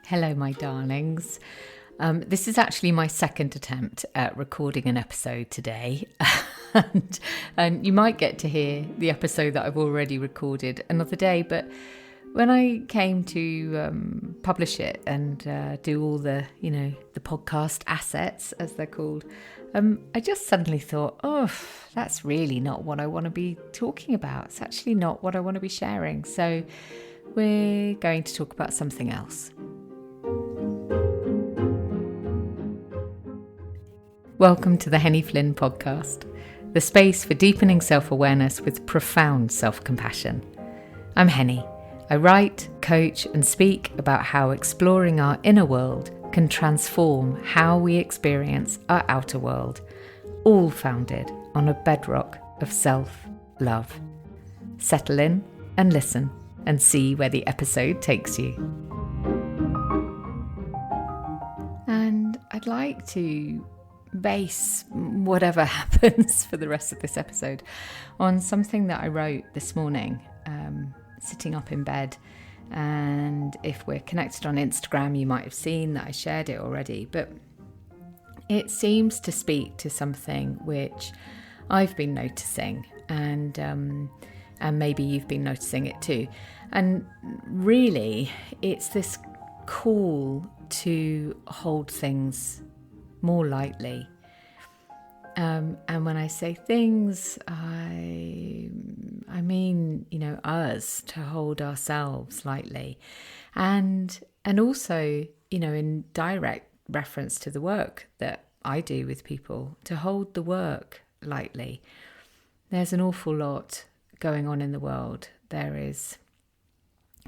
Hello, my darlings. This is actually my second attempt at recording an episode today. and you might get to hear the episode that I've already recorded another day. But when I came to publish it and do all the podcast assets, as they're called, I just suddenly thought, that's really not what I want to be talking about. It's actually not what I want to be sharing. So we're going to talk about something else. Welcome to the Henny Flynn podcast, the space for deepening self-awareness with profound self-compassion. I'm Henny. I write, coach and speak about how exploring our inner world can transform how we experience our outer world, all founded on a bedrock of self-love. Settle in and listen and see where the episode takes you. And I'd like to base whatever happens for the rest of this episode on something that I wrote this morning, sitting up in bed. And if we're connected on Instagram, you might have seen that I shared it already, but it seems to speak to something which I've been noticing, and maybe you've been noticing it too. And really, it's this call to hold things more lightly. And when I say things, I mean, us, to hold ourselves lightly. And also, in direct reference to the work that I do with people, to hold the work lightly. There's an awful lot going on in the world. There is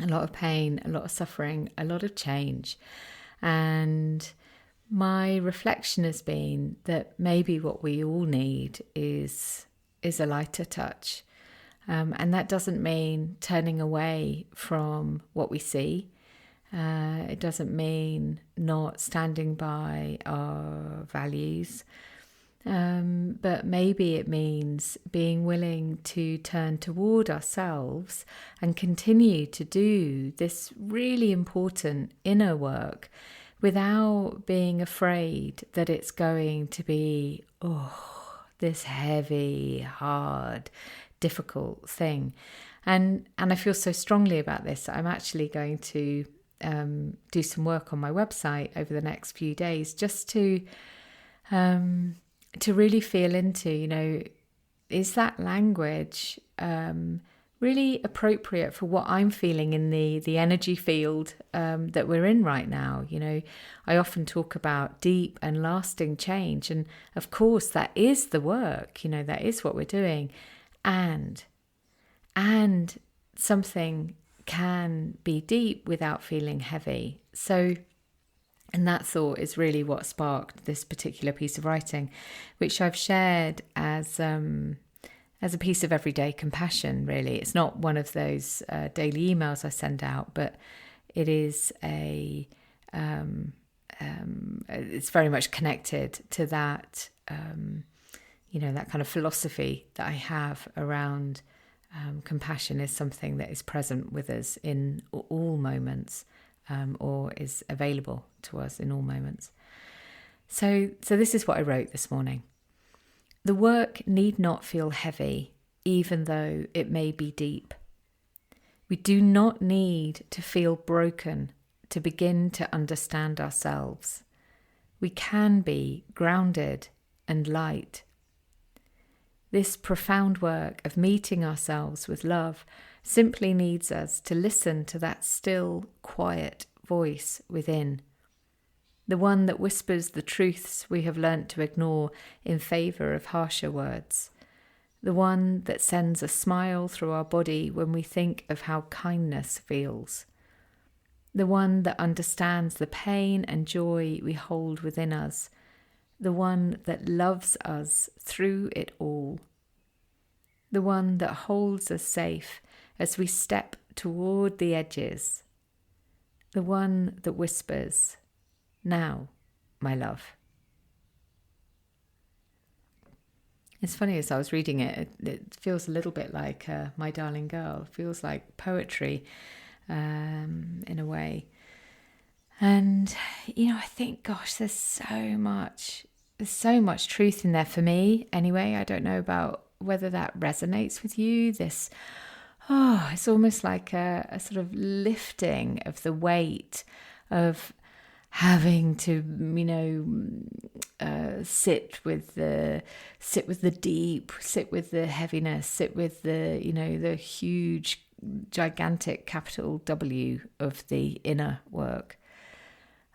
a lot of pain, a lot of suffering, a lot of change. And my reflection has been that maybe what we all need is a lighter touch. And that doesn't mean turning away from what we see. It doesn't mean not standing by our values. But maybe it means being willing to turn toward ourselves and continue to do this really important inner work without being afraid that it's going to be, this heavy, hard, difficult thing. And I feel so strongly about this that I'm actually going to do some work on my website over the next few days, just to really feel into, is that language really appropriate for what I'm feeling in the energy field that we're in right now. I often talk about deep and lasting change, and of course that is the work, that is what we're doing, and something can be deep without feeling heavy. So, and that thought is really what sparked this particular piece of writing, which I've shared as a piece of everyday compassion, really. It's not one of those daily emails I send out, but it is it's very much connected to that, that kind of philosophy that I have around compassion is something that is present with us in all moments, or is available to us in all moments. So this is what I wrote this morning. The work need not feel heavy, even though it may be deep. We do not need to feel broken to begin to understand ourselves. We can be grounded and light. This profound work of meeting ourselves with love simply needs us to listen to that still, quiet voice within. The one that whispers the truths we have learnt to ignore in favour of harsher words. The one that sends a smile through our body when we think of how kindness feels. The one that understands the pain and joy we hold within us. The one that loves us through it all. The one that holds us safe as we step toward the edges. The one that whispers, "Now, my love." It's funny, as I was reading it, it feels a little bit like My Darling Girl. It feels like poetry in a way. And, I think, gosh, there's so much truth in there for me anyway. I don't know about whether that resonates with you. It's almost like a sort of lifting of the weight of having to, sit with the deep, sit with the heaviness, sit with the huge, gigantic capital W of the inner work.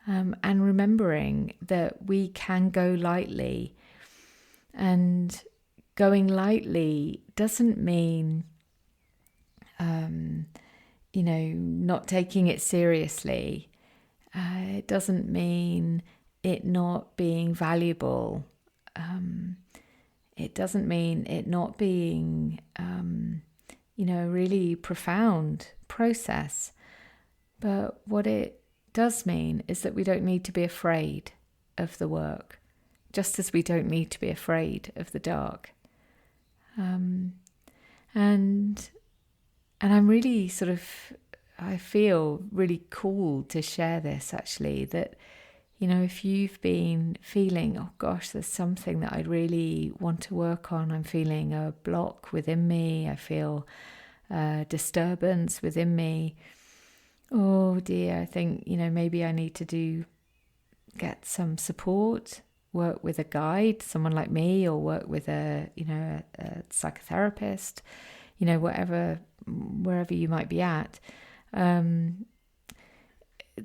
And remembering that we can go lightly, and going lightly doesn't mean, not taking it seriously. It doesn't mean it not being valuable. It doesn't mean it not being, a really profound process. But what it does mean is that we don't need to be afraid of the work, just as we don't need to be afraid of the dark. And I'm really I feel really called to share this, actually, that, if you've been feeling, oh gosh, there's something that I really want to work on, I'm feeling a block within me, I feel disturbance within me, oh dear, I think, maybe I need to get some support, work with a guide, someone like me, or work with a psychotherapist, wherever you might be at,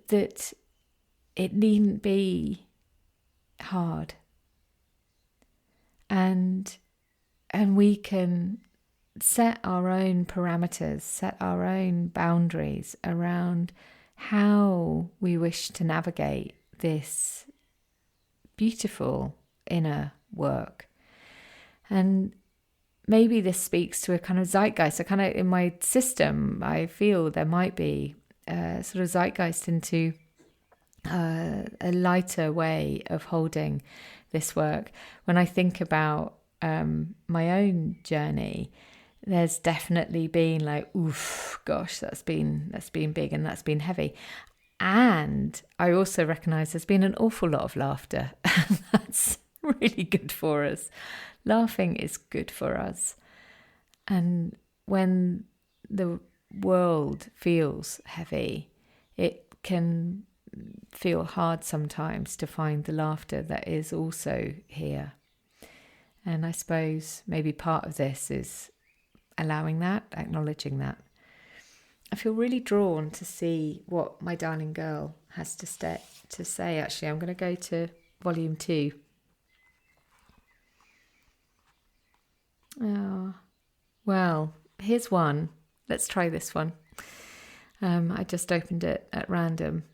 that it needn't be hard. And we can set our own parameters, set our own boundaries around how we wish to navigate this beautiful inner work. And maybe this speaks to a kind of zeitgeist. So kind of in my system, I feel there might be a sort of zeitgeist into a lighter way of holding this work. When I think about my own journey, there's definitely been like, oof, gosh, that's been big and that's been heavy. And I also recognize there's been an awful lot of laughter. That's really good for us. Laughing is good for us. And when the world feels heavy, it can feel hard sometimes to find the laughter that is also here. And I suppose maybe part of this is allowing that, acknowledging that. I feel really drawn to see what my darling girl has to say. Actually, I'm going to go to volume 2. Oh, well, here's one. Let's try this one. I just opened it at random.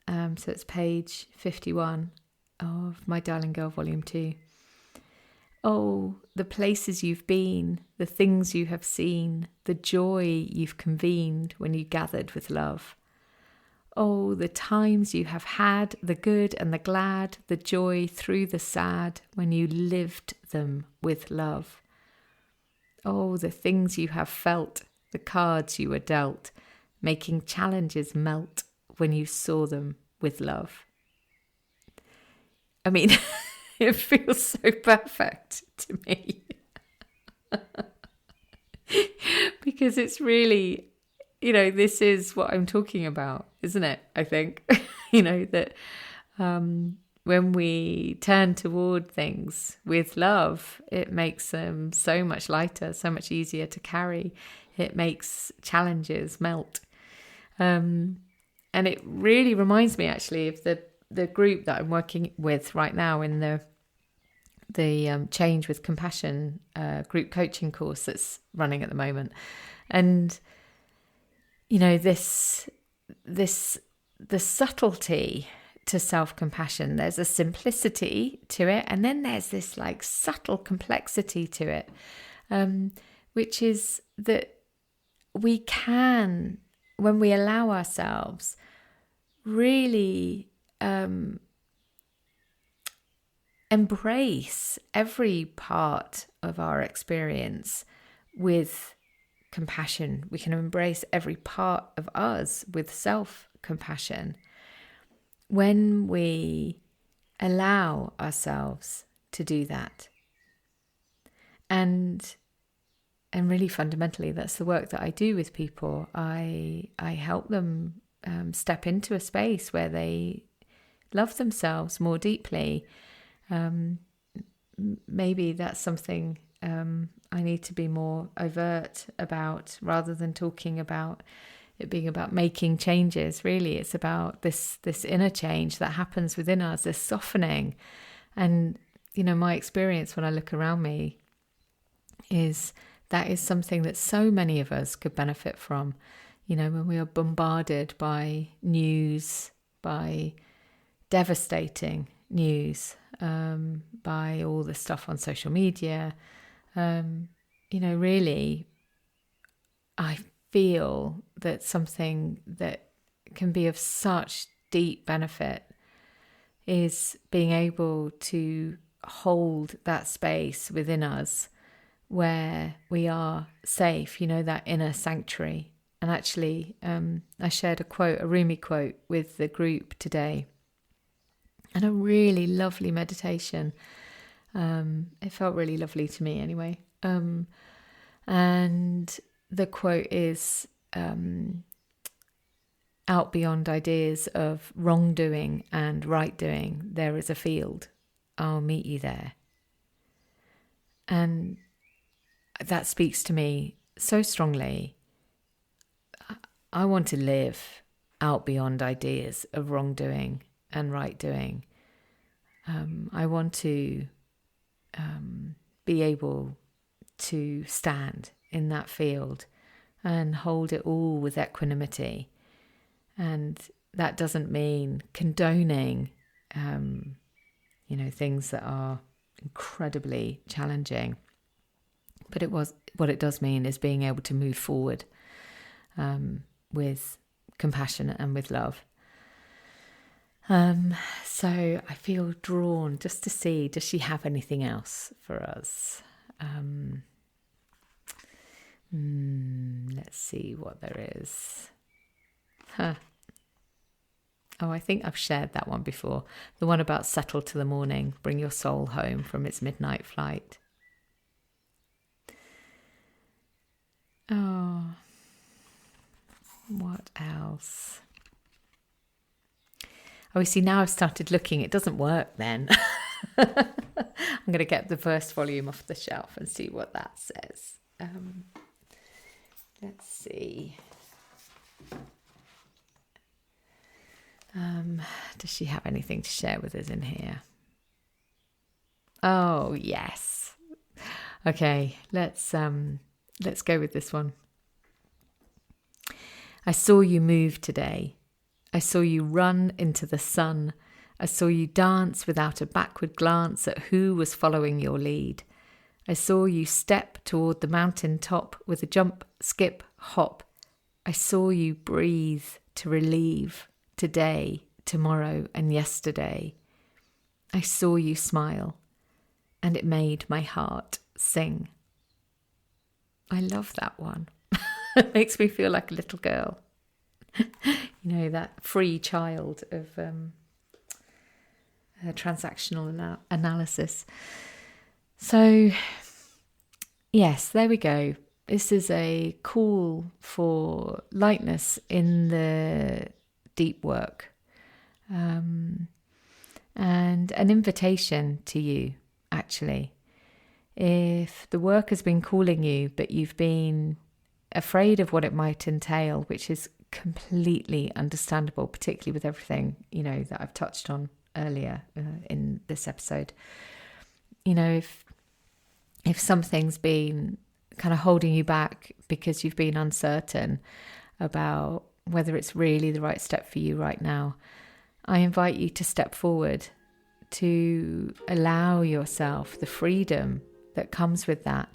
So it's page 51 of My Darling Girl, volume 2. Oh, the places you've been, the things you have seen, the joy you've convened when you gathered with love. Oh, the times you have had, the good and the glad, the joy through the sad, when you lived them with love. Oh, the things you have felt, the cards you were dealt, making challenges melt when you saw them with love. I mean, it feels so perfect to me. Because it's really, this is what I'm talking about, isn't it? I think, that when we turn toward things with love, it makes them so much lighter, so much easier to carry. It makes challenges melt. And it really reminds me, actually, of the group that I'm working with right now in the Change with Compassion group coaching course that's running at the moment. And, the subtlety to self-compassion, there's a simplicity to it, and then there's this like subtle complexity to it, which is that we can, when we allow ourselves, really embrace every part of our experience with compassion. We can embrace every part of us with self-compassion. when we allow ourselves to do that, and really fundamentally, that's the work that I do with people. I help them step into a space where they love themselves more deeply. Maybe that's something I need to be more overt about, rather than talking about it being about making changes. Really, it's about this inner change that happens within us, this softening. And, my experience when I look around me is that is something that so many of us could benefit from. When we are bombarded by news, by devastating news, by all the stuff on social media, really, I feel that something that can be of such deep benefit is being able to hold that space within us where we are safe, that inner sanctuary. And actually, I shared a Rumi quote with the group today, and a really lovely meditation. It felt really lovely to me anyway. And the quote is, out beyond ideas of wrongdoing and right doing, there is a field. I'll meet you there. And that speaks to me so strongly. I want to live out beyond ideas of wrongdoing and right doing. I want to be able to stand in that field and hold it all with equanimity. And that doesn't mean condoning, things that are incredibly challenging. But what it does mean is being able to move forward with compassion and with love. So I feel drawn just to see, does she have anything else for us? Let's see what there is. Oh, I think I've shared that one before. The one about settle to the morning, bring your soul home from its midnight flight. Oh, what else? Oh, you see, now I've started looking. It doesn't work then. I'm going to get the first volume off the shelf and see what that says. Let's see. Does she have anything to share with us in here? Oh, yes. Okay, let's go with this one. I saw you move today. I saw you run into the sun. I saw you dance without a backward glance at who was following your lead. I saw you step toward the mountain top with a jump, skip, hop. I saw you breathe to relieve today, tomorrow, and yesterday. I saw you smile, and it made my heart sing. I love that one. It makes me feel like a little girl. That free child of transactional analysis. So, yes, there we go. This is a call for lightness in the deep work, and an invitation to you, actually. If the work has been calling you, but you've been afraid of what it might entail, which is completely understandable, particularly with everything, that I've touched on earlier in this episode. If something's been kind of holding you back because you've been uncertain about whether it's really the right step for you right now, I invite you to step forward, to allow yourself the freedom that comes with that.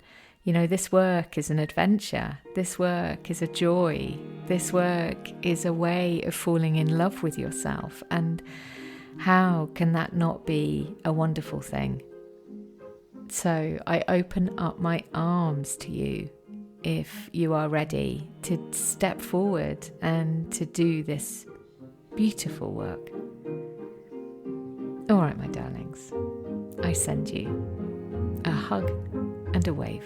This work is an adventure. This work is a joy. This work is a way of falling in love with yourself. And how can that not be a wonderful thing? So I open up my arms to you if you are ready to step forward and to do this beautiful work. All right, my darlings, I send you a hug and a wave.